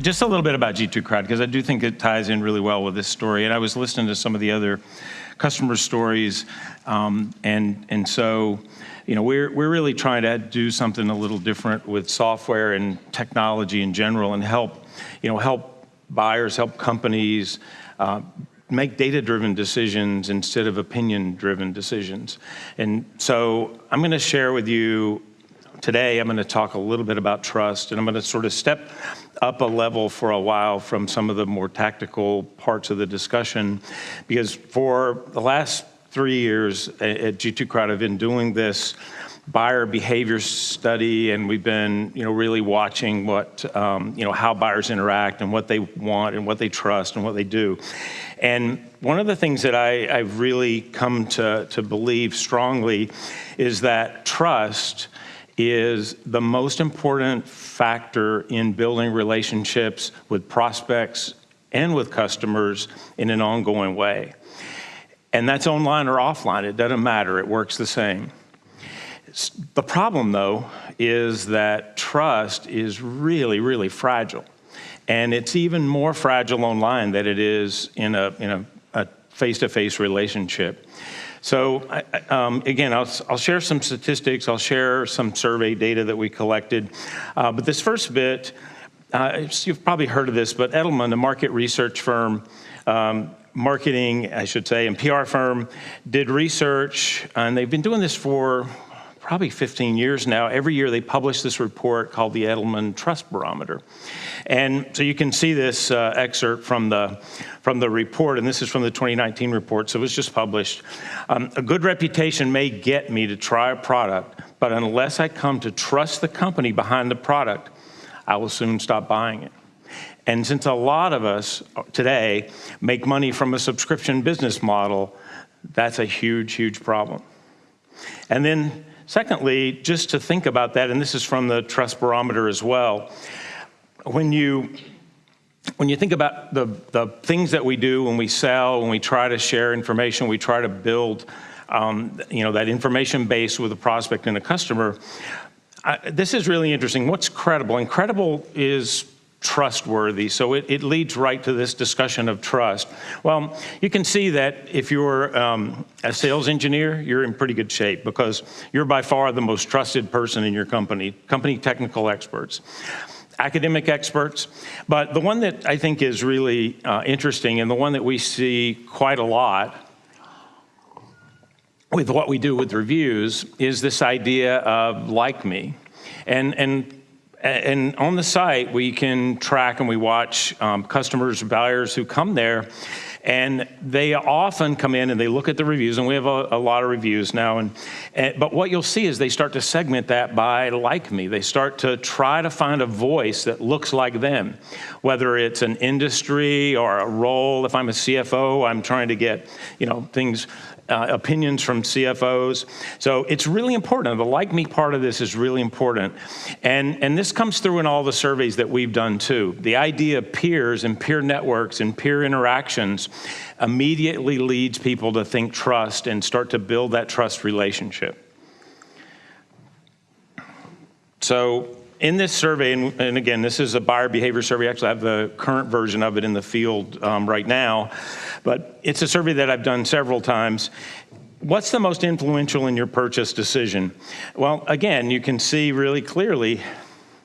Just a little bit about G2 Crowd, because I do think it ties in really well with this story. And I was listening to some of the other customer stories, and so, we're really trying to do something a little different with software and technology in general, and help buyers, help companies make data-driven decisions instead of opinion-driven decisions. And so I'm going to share with you today, I'm going to talk a little bit about trust, and I'm going to sort of step up a level for a while from some of the more tactical parts of the discussion, because for the last 3 years at G2 Crowd, I've been doing this buyer behavior study, and we've been, really watching what, how buyers interact and what they want and what they trust and what they do. And one of the things that I've really come to believe strongly is that trust is the most important factor in building relationships with prospects and with customers in an ongoing way. And that's online or offline, it doesn't matter, it works the same. The problem, though, is that trust is really, really fragile. And it's even more fragile online than it is in a face-to-face relationship. So again, I'll share some statistics, I'll share some survey data that we collected. But this first bit, you've probably heard of this, but Edelman, a market research firm, marketing, I should say, and PR firm, did research, and they've been doing this for probably 15 years now. Every year they publish this report called the Edelman Trust Barometer. And so you can see this excerpt from the report, and this is from the 2019 report, so it was just published. A good reputation may get me to try a product, but unless I come to trust the company behind the product, I will soon stop buying it. And since a lot of us today make money from a subscription business model, that's a huge, huge problem. And then secondly, just to think about that, and this is from the Trust Barometer as well, when you think about the things that we do when we sell, when we try to share information, we try to build that information base with a prospect and a customer, this is really interesting. What's credible? And credible is trustworthy, so it leads right to this discussion of trust. Well, you can see that if you're a sales engineer, you're in pretty good shape because you're by far the most trusted person in your company technical experts, academic experts. But the one that I think is really interesting, and the one that we see quite a lot with what we do with reviews, is this idea of like me. And on the site, we can track and we watch customers, buyers who come there, and they often come in and they look at the reviews, and we have a lot of reviews now. But what you'll see is they start to segment that by like me. They start to try to find a voice that looks like them, whether it's an industry or a role. If I'm a CFO, I'm trying to get things. Opinions from CFOs. So it's really important. The like me part of this is really important. And this comes through in all the surveys that we've done too. The idea of peers and peer networks and peer interactions immediately leads people to think trust and start to build that trust relationship. So in this survey, and again, this is a buyer behavior survey. Actually, I have the current version of it in the field right now, but it's a survey that I've done several times. What's the most influential in your purchase decision? Well, again, you can see really clearly,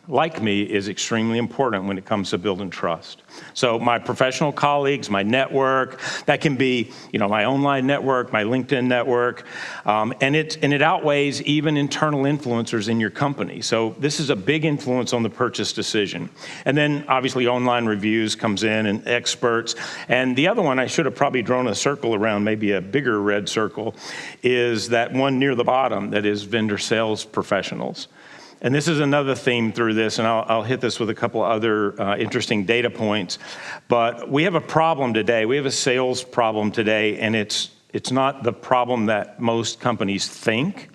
like me is extremely important when it comes to building trust. So my professional colleagues, my network, that can be, my online network, my LinkedIn network, and it outweighs even internal influencers in your company. So this is a big influence on the purchase decision. And then obviously online reviews comes in, and experts. And the other one I should have probably drawn a circle around, maybe a bigger red circle, is that one near the bottom that is vendor sales professionals. And this is another theme through this, and I'll hit this with a couple other interesting data points. But we have a problem today. We have a sales problem today, and it's not the problem that most companies think.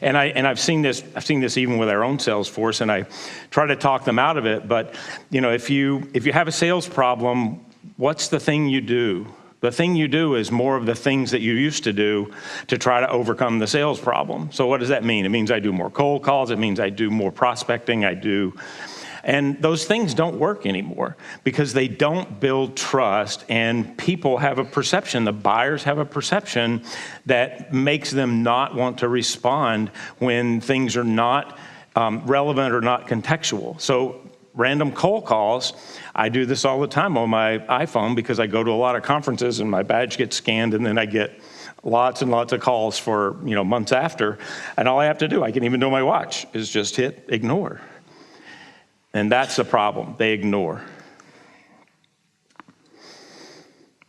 And I've seen this even with our own sales force, and I try to talk them out of it. But if you have a sales problem, what's the thing you do? The thing you do is more of the things that you used to do to try to overcome the sales problem. So what does that mean? It means I do more cold calls. It means I do more prospecting. And those things don't work anymore because they don't build trust, and people have a perception, the buyers have a perception that makes them not want to respond when things are not relevant or not contextual. So random cold calls, I do this all the time on my iPhone because I go to a lot of conferences and my badge gets scanned, and then I get lots and lots of calls for months after, and all I have to do, I can even do my watch, is just hit ignore. And that's the problem, they ignore.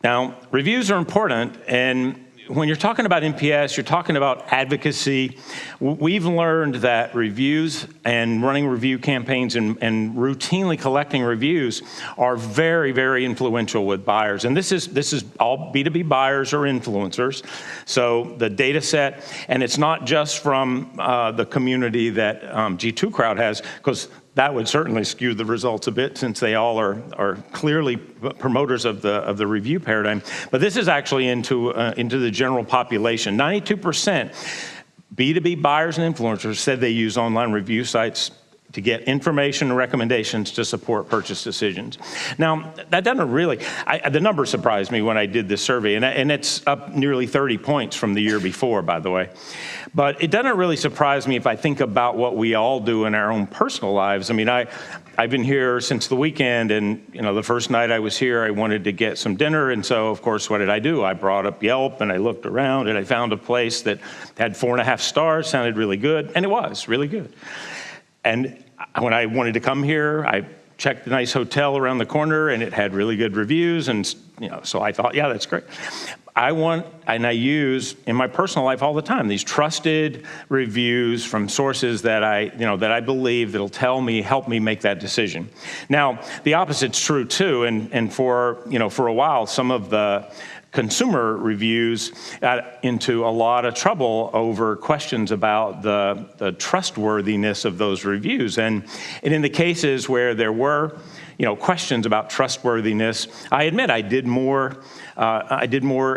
Now, reviews are important, and when you're talking about NPS, you're talking about advocacy. We've learned that reviews and running review campaigns and routinely collecting reviews are very, very influential with buyers. And this is all B2B buyers or influencers. So the data set, and it's not just from the community that G2 Crowd has, because that would certainly skew the results a bit since they all are clearly promoters of the review paradigm. But this is actually into the general population. 92% B2B buyers and influencers said they use online review sites to get information and recommendations to support purchase decisions. Now, that doesn't really, the number surprised me when I did this survey, and it's up nearly 30 points from the year before, by the way. But it doesn't really surprise me if I think about what we all do in our own personal lives. I mean, I've been here since the weekend, and the first night I was here, I wanted to get some dinner, and so of course, what did I do? I brought up Yelp, and I looked around, and I found a place that had 4.5 stars, sounded really good, and it was really good. And when I wanted to come here, I checked the nice hotel around the corner, and it had really good reviews, and so I thought, yeah, that's great. I use in my personal life all the time these trusted reviews from sources that I believe that'll help me make that decision. Now, the opposite's true too, and for a while, some of the consumer reviews got into a lot of trouble over questions about the trustworthiness of those reviews. And in the cases where there were questions about trustworthiness, I admit I did more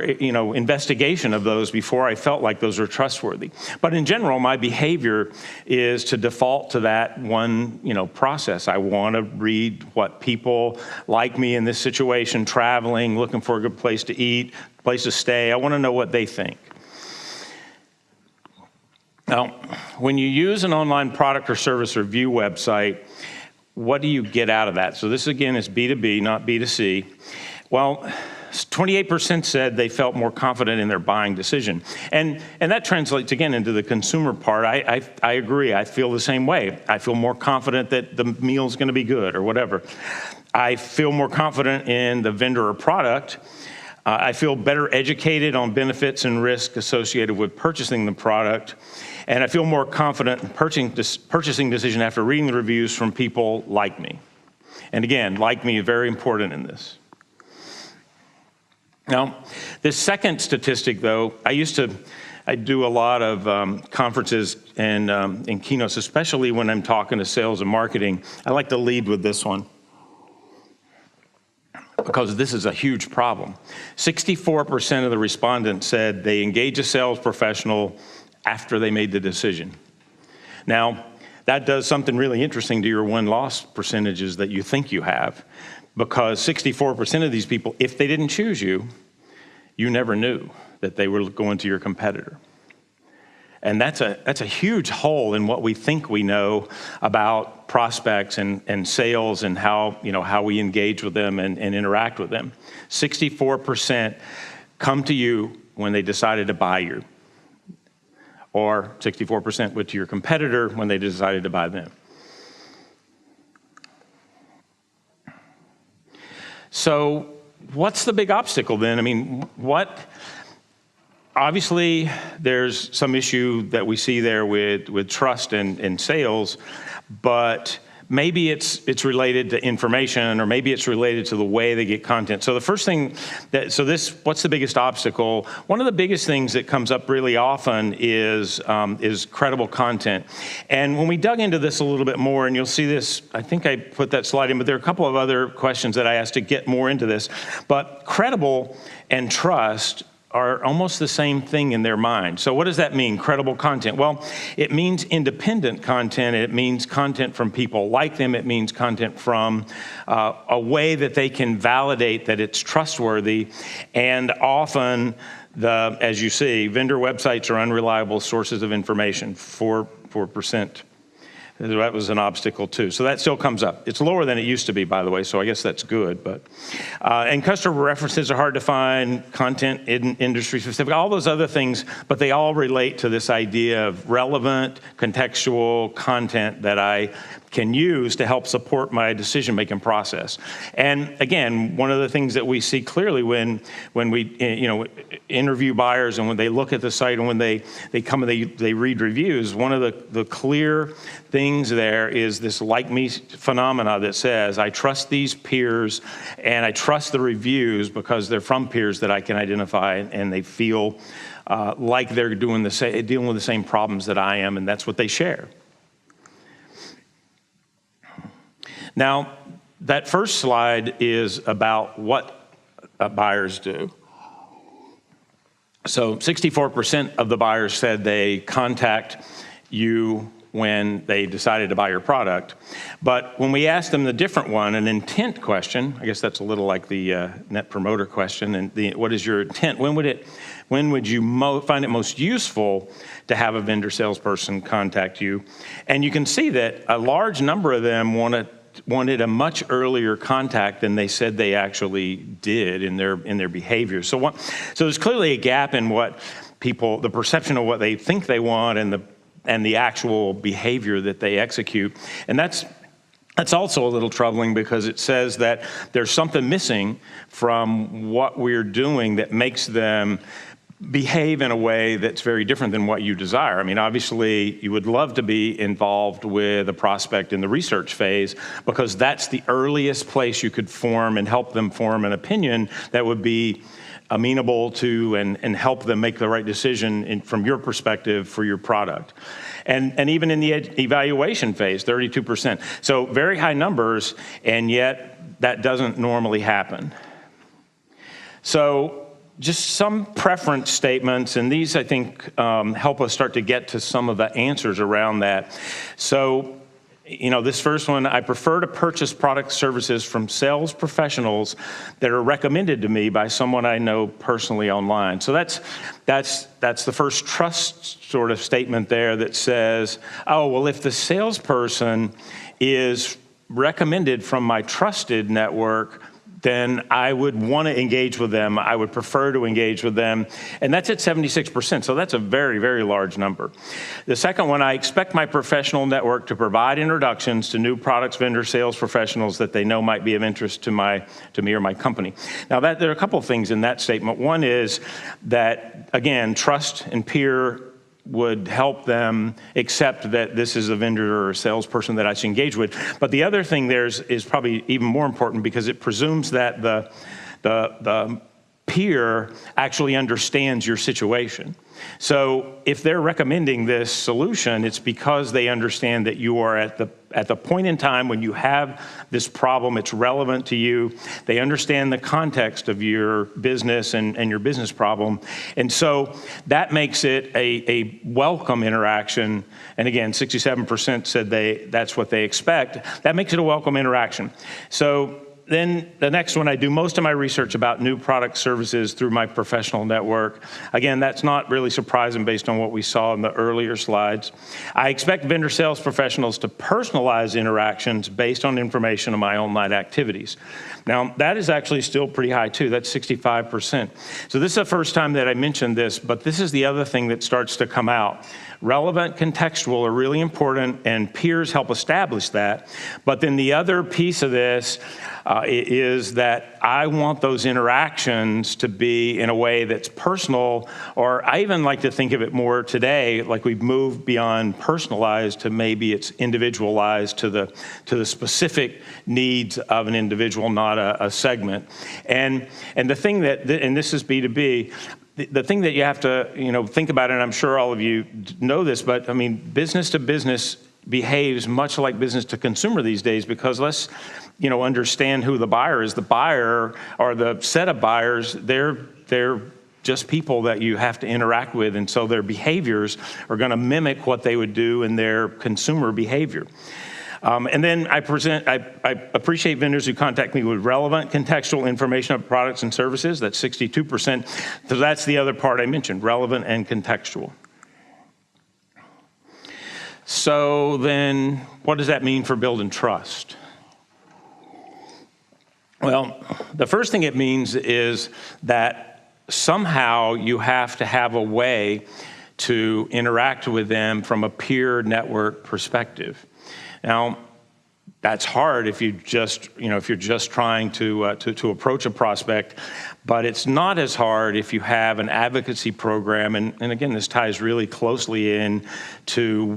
investigation of those before I felt like those were trustworthy. But in general, my behavior is to default to that one process. I want to read what people like me in this situation, traveling, looking for a good place to eat, place to stay. I want to know what they think. Now, when you use an online product or service review website, what do you get out of that? So this, again, is B2B, not B2C. Well, 28% said they felt more confident in their buying decision. And that translates, again, into the consumer part. I agree. I feel the same way. I feel more confident that the meal's going to be good or whatever. I feel more confident in the vendor or product. I feel better educated on benefits and risk associated with purchasing the product. And I feel more confident in purchasing decision after reading the reviews from people like me. And again, like me is very important in this. Now, this second statistic, though, I do a lot of conferences and keynotes, especially when I'm talking to sales and marketing. I like to lead with this one because this is a huge problem. 64% of the respondents said they engage a sales professional after they made the decision. Now, that does something really interesting to your win-loss percentages that you think you have, because 64% of these people, if they didn't choose you, you never knew that they were going to your competitor. And that's a huge hole in what we think we know about prospects and sales and how we engage with them and interact with them. 64% come to you when they decided to buy you, or 64% went to your competitor when they decided to buy them. So what's the big obstacle then? I mean, obviously there's some issue that we see there with trust and sales, but maybe it's related to information, or maybe it's related to the way they get content. So the first thing what's the biggest obstacle? One of the biggest things that comes up really often is credible content. And when we dug into this a little bit more, and you'll see this, I think I put that slide in, but there are a couple of other questions that I asked to get more into this. But credible and trust are almost the same thing in their mind. So what does that mean, credible content? Well, it means independent content. It means content from people like them. It means content from a way that they can validate that it's trustworthy. And often, as you see, vendor websites are unreliable sources of information, 4%. That was an obstacle too. So that still comes up. It's lower than it used to be, by the way, so I guess that's good. But and customer references are hard to find, content industry specific, all those other things, but they all relate to this idea of relevant, contextual content that I can use to help support my decision-making process. And again, one of the things that we see clearly when we interview buyers and when they look at the site and when they come and they read reviews, one of the clear things there is this like me phenomena that says, I trust these peers and I trust the reviews because they're from peers that I can identify and they feel like they're dealing with the same problems that I am, and that's what they share. Now, that first slide is about what buyers do. So 64% of the buyers said they contact you when they decided to buy your product. But when we asked them the different one, an intent question, I guess that's a little like the net promoter question, and what is your intent? When would you find it most useful to have a vendor salesperson contact you? And you can see that a large number of them wanted a much earlier contact than they said they actually did in their behavior. So there's clearly a gap in what people, the perception of what they think they want and the actual behavior that they execute. And that's also a little troubling because it says that there's something missing from what we're doing that makes them behave in a way that's very different than what you desire. I mean, obviously, you would love to be involved with a prospect in the research phase because that's the earliest place you could form and help them form an opinion that would be amenable to and help them make the right decision from your perspective for your product. And even in the evaluation phase, 32%. So very high numbers, and yet that doesn't normally happen. So just some preference statements, and these, I think, help us start to get to some of the answers around that. So, this first one, I prefer to purchase product services from sales professionals that are recommended to me by someone I know personally online. So that's the first trust sort of statement there that says, oh, well, if the salesperson is recommended from my trusted network, then I would want to engage with them. I would prefer to engage with them. And that's at 76%, so that's a very, very large number. The second one, I expect my professional network to provide introductions to new products, vendor, sales professionals that they know might be of interest to me or my company. Now, there are a couple of things in that statement. One is that, again, trust and peer would help them accept that this is a vendor or a salesperson that I should engage with. But the other thing there is probably even more important because it presumes that the peer actually understands your situation. So if they're recommending this solution, it's because they understand that you are at the point in time when you have this problem, it's relevant to you. They understand the context of your business and your business problem. And so that makes it a welcome interaction. And again, 67% said that's what they expect. That makes it a welcome interaction. So then the next one, I do most of my research about new product services through my professional network. Again, that's not really surprising based on what we saw in the earlier slides. I expect vendor sales professionals to personalize interactions based on information on my online activities. Now, that is actually still pretty high too. That's 65%. So this is the first time that I mentioned this, but this is the other thing that starts to come out. Relevant, contextual are really important, and peers help establish that. But then the other piece of this, is that I want those interactions to be in a way that's personal, or I even like to think of it more today, like we've moved beyond personalized to maybe it's individualized to the specific needs of an individual, not a segment. And the thing that, and this is B2B, the thing that you have to think about, and I'm sure all of you know this, but I mean, business to business behaves much like business to consumer these days, because let's understand who the buyer is. The buyer, or the set of buyers, they're just people that you have to interact with, and so their behaviors are going to mimic what they would do in their consumer behavior. And then I appreciate vendors who contact me with relevant contextual information of products and services. That's 62%. So that's the other part I mentioned, relevant and contextual. So then what does that mean for building trust? Well, the first thing it means is that somehow you have to have a way to interact with them from a peer network perspective. Now, that's hard if you just, if you're just trying to approach a prospect, but it's not as hard if you have an advocacy program. And again, this ties really closely in to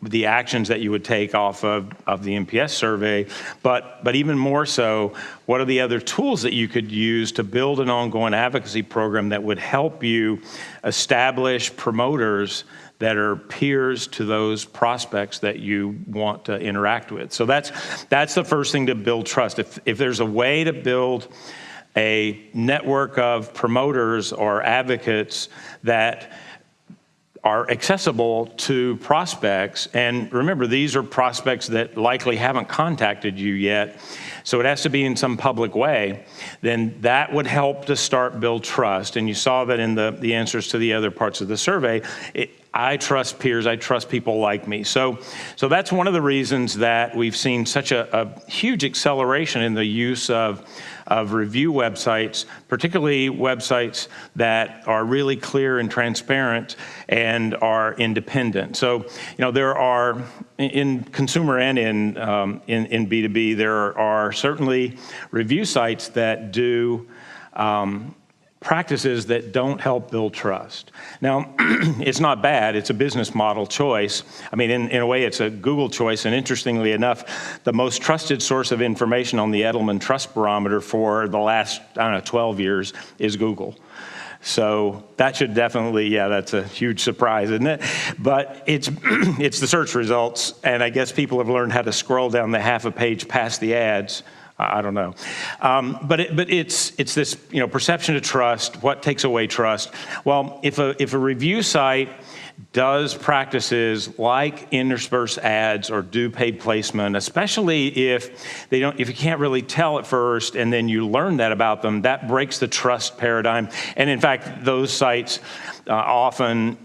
the actions that you would take off of the NPS survey. But even more so, what are the other tools that you could use to build an ongoing advocacy program that would help you establish promoters that are peers to those prospects that you want to interact with? So that's the first thing to build trust. If there's a way to build a network of promoters or advocates that are accessible to prospects, and remember, these are prospects that likely haven't contacted you yet, so it has to be in some public way, then that would help to start build trust. And you saw that in the answers to the other parts of the survey. I trust peers, I trust people like me. So that's one of the reasons that we've seen such a huge acceleration in the use of review websites, particularly websites that are really clear and transparent and are independent. So, there are, in consumer and in B2B, there are certainly review sites that do practices that don't help build trust. Now, it's not bad, it's a business model choice. I mean, in a way, it's a Google choice, and interestingly enough, the most trusted source of information on the Edelman Trust Barometer for the last, 12 years is Google. So that should definitely, that's a huge surprise, isn't it? But it's the search results, and I guess people have learned how to scroll down the half a page past the ads. I don't know. But it's this, perception of trust. What takes away trust? Well, if a review site does practices like intersperse ads or do paid placement, especially if you can't really tell at first and then you learn that about them, that breaks the trust paradigm. And in fact, those sites often,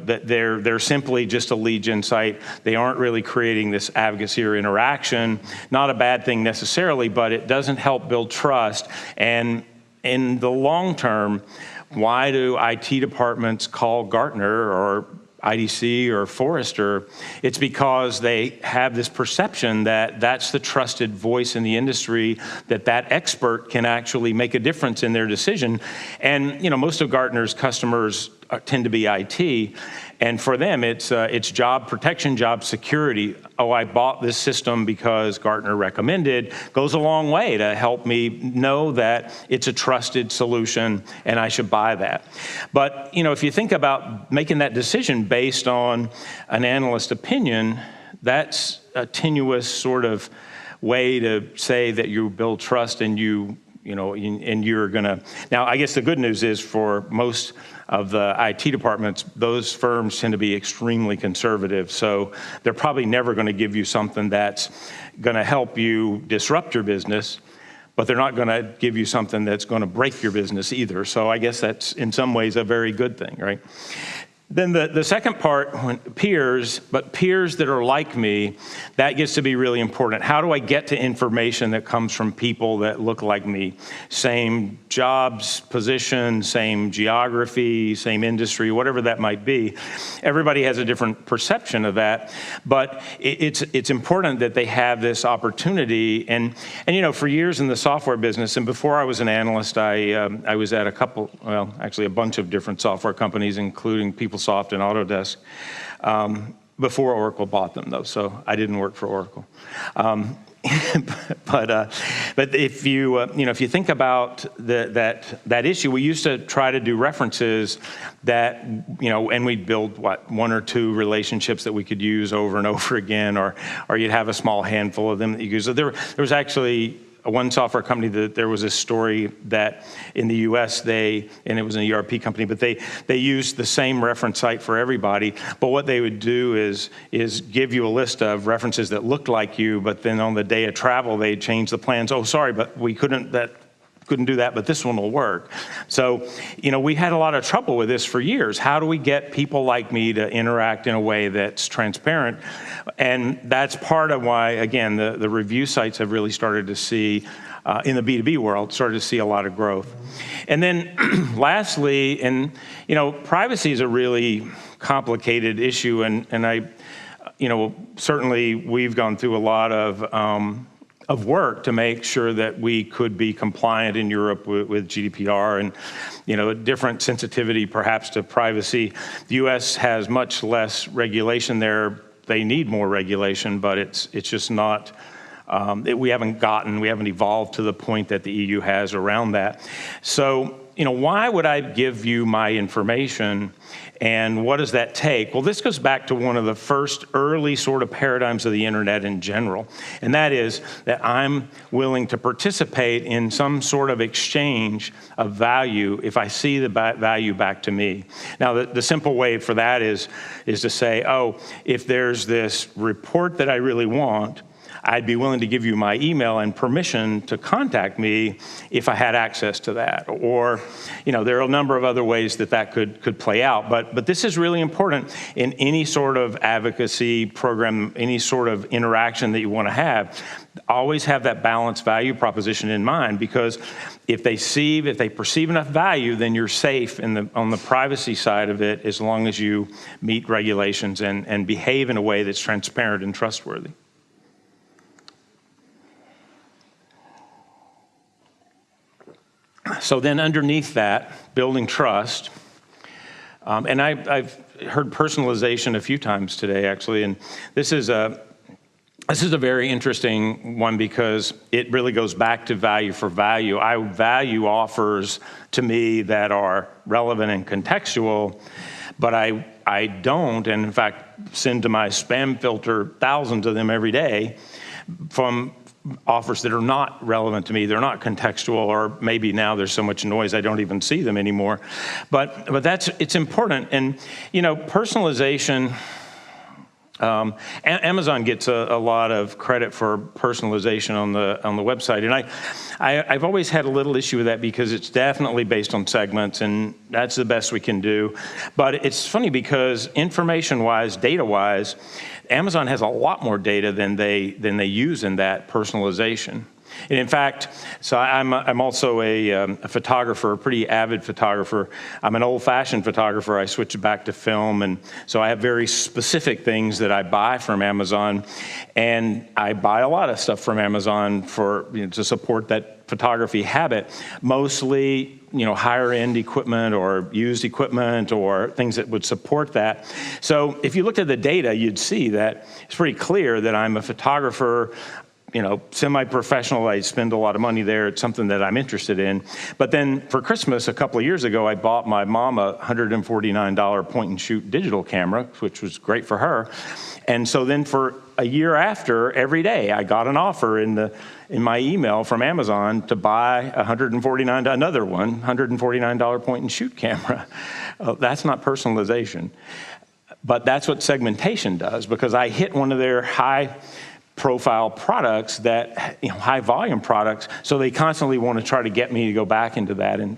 that they're simply just a lead gen site. They aren't really creating this advocacy or interaction. Not a bad thing necessarily, but it doesn't help build trust. And in the long term, why do IT departments call Gartner or IDC or Forrester? It's because they have this perception that that's the trusted voice in the industry, that expert can actually make a difference in their decision. And most of Gartner's customers tend to be IT, and for them it's job protection, job security. Oh, I bought this system because Gartner recommended, goes a long way to help me know that it's a trusted solution and I should buy that. But if you think about making that decision based on an analyst opinion, that's a tenuous sort of way to say that you build trust and and you're gonna. Now, I guess the good news is for most of the IT departments, those firms tend to be extremely conservative, so they're probably never going to give you something that's going to help you disrupt your business, but they're not going to give you something that's going to break your business either. So I guess that's in some ways a very good thing, right? Then the second part, when peers, but peers that are like me, that gets to be really important. How do I get to information that comes from people that look like me? Same jobs, position, same geography, same industry, whatever that might be. Everybody has a different perception of that, but it's important that they have this opportunity. And you know, for years in the software business, and before I was an analyst, I was at a bunch of different software companies, including PeopleSoft and Autodesk, before Oracle bought them, though, so I didn't work for Oracle. But if you think about that issue, we used to try to do references that, and we'd build one or two relationships that we could use over and over again, or you'd have a small handful of them that you use. So there was actually one software company that there was a story that in the US and it was an ERP company, but they used the same reference site for everybody. But what they would do is give you a list of references that looked like you, but then on the day of travel, they'd change the plans. Oh, sorry, but we couldn't do that, but this one will work. So, we had a lot of trouble with this for years. How do we get people like me to interact in a way that's transparent? And that's part of why, again, the review sites have really started to see, in the B2B world, started to see a lot of growth. And then lastly, privacy is a really complicated issue, and I, certainly we've gone through a lot of work to make sure that we could be compliant in Europe with GDPR and, a different sensitivity perhaps to privacy. The US has much less regulation there. They need more regulation, but it's just not, we haven't evolved to the point that the EU has around that. So, why would I give you my information, and what does that take? Well, this goes back to one of the first early sort of paradigms of the internet in general, and that is that I'm willing to participate in some sort of exchange of value if I see the value back to me. Now, the simple way for that is to say, oh, if there's this report that I really want, I'd be willing to give you my email and permission to contact me if I had access to that. Or, there are a number of other ways that could play out. But this is really important in any sort of advocacy program, any sort of interaction that you want to have. Always have that balanced value proposition in mind, because if they perceive enough value, then you're safe on the privacy side of it, as long as you meet regulations and behave in a way that's transparent and trustworthy. So then underneath that, building trust, and I've heard personalization a few times today, actually, and this is a very interesting one, because it really goes back to value for value. I value offers to me that are relevant and contextual, but I don't, and in fact, send to my spam filter thousands of them every day from offers that are not relevant to me. They're not contextual, or maybe now there's so much noise I don't even see them anymore. But it's important. And personalization, Amazon gets a lot of credit for personalization on the website, and I've always had a little issue with that, because it's definitely based on segments, and that's the best we can do. But it's funny, because information-wise, data-wise, Amazon has a lot more data than they use in that personalization. And in fact, so I'm also a photographer, a pretty avid photographer. I'm an old-fashioned photographer. I switched back to film, and so I have very specific things that I buy from Amazon, and I buy a lot of stuff from Amazon to support that photography habit. Mostly, higher-end equipment or used equipment or things that would support that. So if you looked at the data, you'd see that it's pretty clear that I'm a photographer, semi-professional. I spend a lot of money there. It's something that I'm interested in. But then for Christmas a couple of years ago, I bought my mom a $149 point-and-shoot digital camera, which was great for her. And so then for a year after, every day, I got an offer in my email from Amazon to buy another $149 point-and-shoot camera. That's not personalization. But that's what segmentation does, because I hit one of their high profile products that, high volume products, so they constantly want to try to get me to go back into that, and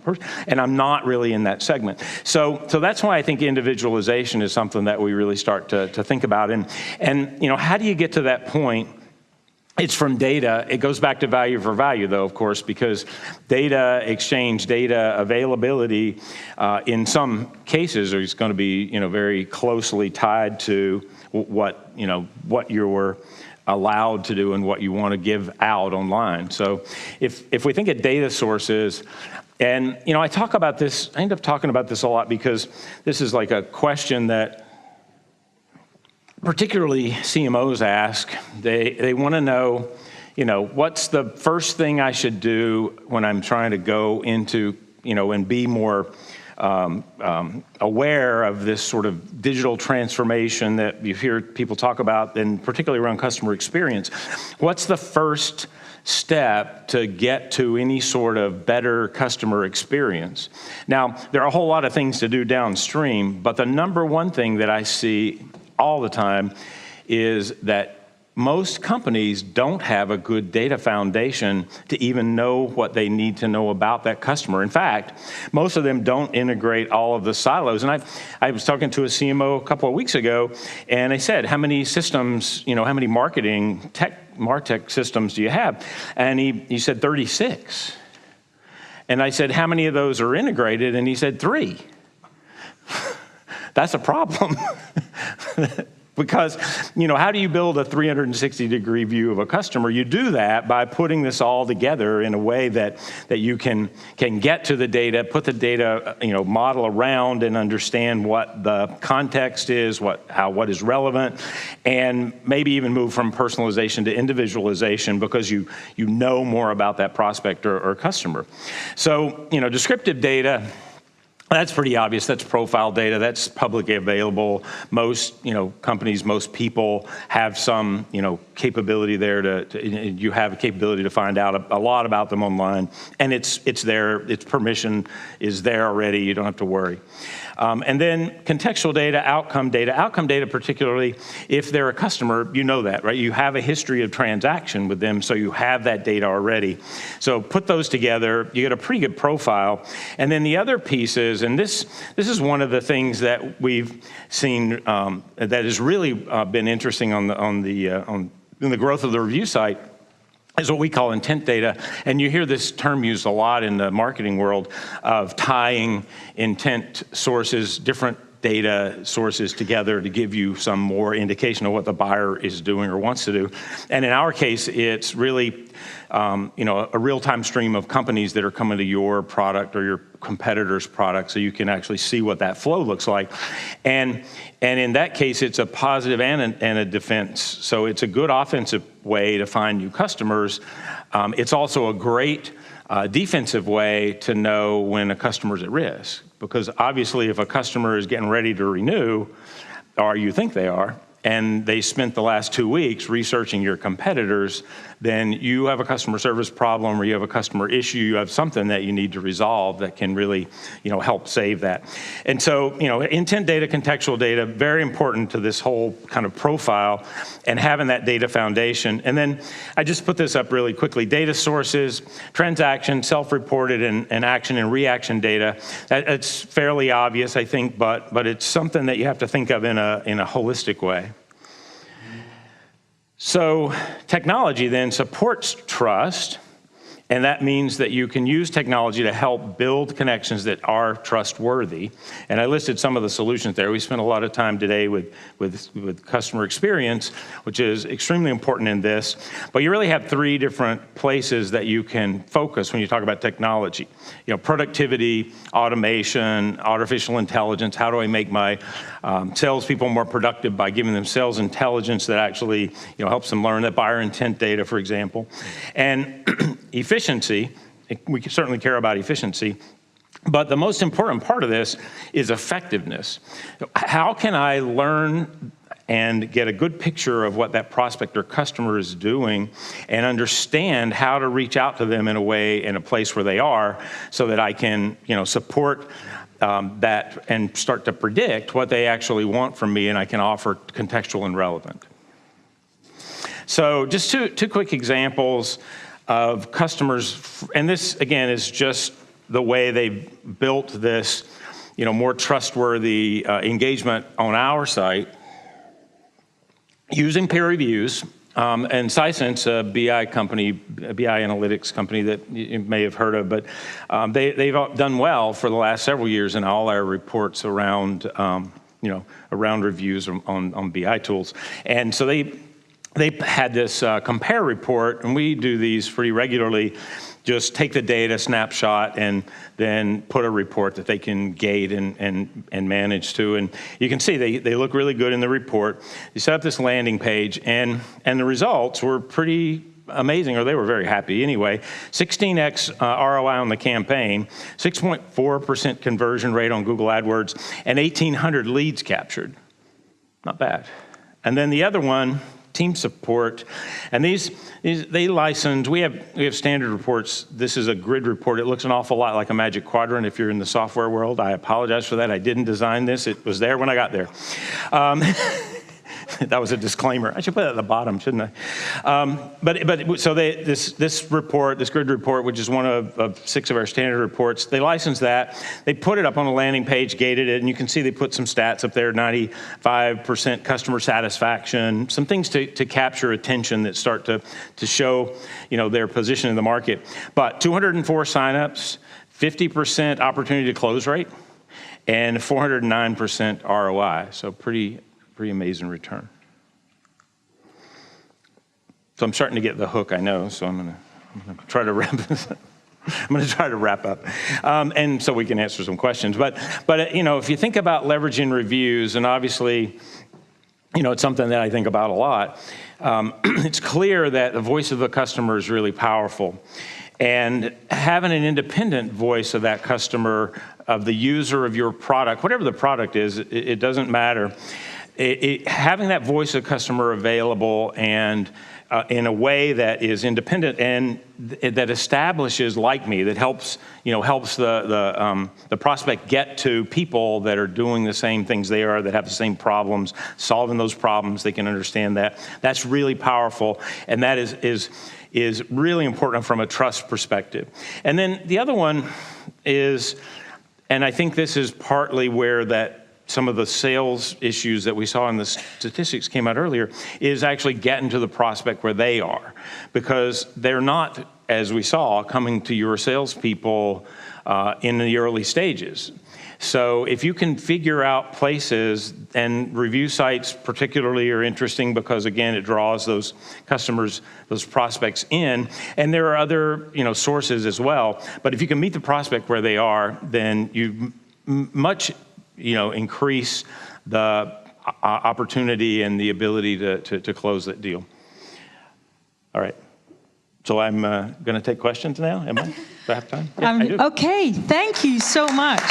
I'm not really in that segment. So that's why I think individualization is something that we really start to think about, and how do you get to that point? It's from data. It goes back to value for value, though, of course, because data exchange, data availability, in some cases, is going to be, very closely tied to what you're allowed to do and what you want to give out online. So, if we think of data sources, and I talk about this, I end up talking about this a lot because this is like a question that particularly CMOs ask. They want to know, what's the first thing I should do when I'm trying to go into, and be more aware of this sort of digital transformation that you hear people talk about, and particularly around customer experience. What's the first step to get to any sort of better customer experience? Now, there are a whole lot of things to do downstream, but the number one thing that I see all the time is that most companies don't have a good data foundation to even know what they need to know about that customer. In fact, most of them don't integrate all of the silos. And I was talking to a CMO a couple of weeks ago, and I said, how many systems, how many MarTech systems do you have? And he said 36. And I said, how many of those are integrated? And he said 3. That's a problem. Because, how do you build a 360-degree view of a customer? You do that by putting this all together in a way that you can get to the data, put the data, model around and understand what the context is, what is relevant, and maybe even move from personalization to individualization because you know more about that prospect or customer. So, descriptive data, that's pretty obvious. That's profile data. That's publicly available. Most, companies, most people have some, capability there you have a capability to find out a lot about them online, and it's there. Its permission is there already. You don't have to worry. And then contextual data, outcome data particularly, if they're a customer, you know that, right? You have a history of transaction with them, so you have that data already. So put those together, you get a pretty good profile. And then the other pieces, and this is one of the things that we've seen that has really been interesting in the growth of the review site, is what we call intent data. And you hear this term used a lot in the marketing world of tying intent sources, different data sources together to give you some more indication of what the buyer is doing or wants to do. And in our case, it's really a real-time stream of companies that are coming to your product or your competitor's product, so you can actually see what that flow looks like. And in that case, it's a positive and a defense. So it's a good offensive way to find new customers. It's also a great defensive way to know when a customer's at risk, because obviously if a customer is getting ready to renew, or you think they are, and they spent the last 2 weeks researching your competitors, then you have a customer service problem or you have a customer issue, you have something that you need to resolve that can really, help save that. And so, intent data, contextual data, very important to this whole kind of profile and having that data foundation. And then I just put this up really quickly. Data sources, transaction, self-reported, and action and reaction data. It's fairly obvious, I think, but it's something that you have to think of in a holistic way. So technology then supports trust, and that means that you can use technology to help build connections that are trustworthy. And I listed some of the solutions there. We spent a lot of time today with customer experience, which is extremely important in this. But you really have 3 different places that you can focus when you talk about technology. Productivity, automation, artificial intelligence. How do I make my salespeople more productive by giving them sales intelligence that actually helps them learn that buyer intent data, for example. And efficiency, we certainly care about efficiency, but the most important part of this is effectiveness. How can I learn and get a good picture of what that prospect or customer is doing and understand how to reach out to them in a way, in a place where they are, so that I can, support that and start to predict what they actually want from me, and I can offer contextual and relevant. So just two quick examples of customers, and this, again, is just the way they built this, more trustworthy engagement on our site using peer reviews. And Sisense, a BI company, a BI analytics company that you may have heard of, but they've done well for the last several years in all our reports around, around reviews on BI tools. And so they had this compare report, and we do these pretty regularly. Just take the data, snapshot, and then put a report that they can gate and manage to. And you can see they look really good in the report. You set up this landing page, and the results were pretty amazing, or they were very happy anyway. 16x ROI on the campaign, 6.4% conversion rate on Google AdWords, and 1,800 leads captured. Not bad. And then the other one, team support, and these they license. We have standard reports. This is a grid report. It looks an awful lot like a Magic Quadrant if you're in the software world. I apologize for that. I didn't design this. It was there when I got there. That was a disclaimer. I should put that at the bottom, shouldn't I? But so this report, this grid report, which is one of 6 of our standard reports, they license that. They put it up on a landing page, gated it, and you can see they put some stats up there: 95% customer satisfaction, some things to capture attention that start to show, their position in the market. But 204 signups, 50% opportunity to close rate, and 409% ROI. So pretty amazing return. So I'm starting to get the hook, I know, so I'm gonna try to wrap this up. I'm going to try to wrap up, and so we can answer some questions. But if you think about leveraging reviews, and obviously, it's something that I think about a lot, it's clear that the voice of the customer is really powerful. And having an independent voice of that customer, of the user of your product, whatever the product is, it doesn't matter. Having that voice of customer available and in a way that is independent and that establishes like me, that helps the prospect get to people that are doing the same things they are, that have the same problems, solving those problems. They can understand that. That's really powerful, and that is really important from a trust perspective. And then the other one is, and I think this is partly where some of the sales issues that we saw in the statistics came out earlier, is actually getting to the prospect where they are. Because they're not, as we saw, coming to your salespeople in the early stages. So if you can figure out places, and review sites particularly are interesting because, again, it draws those customers, those prospects in, and there are other sources as well. But if you can meet the prospect where they are, then you increase the opportunity and the ability to close that deal. All right. So I'm going to take questions now. Am I? Do I have time? Yeah, I do. Okay. Thank you so much.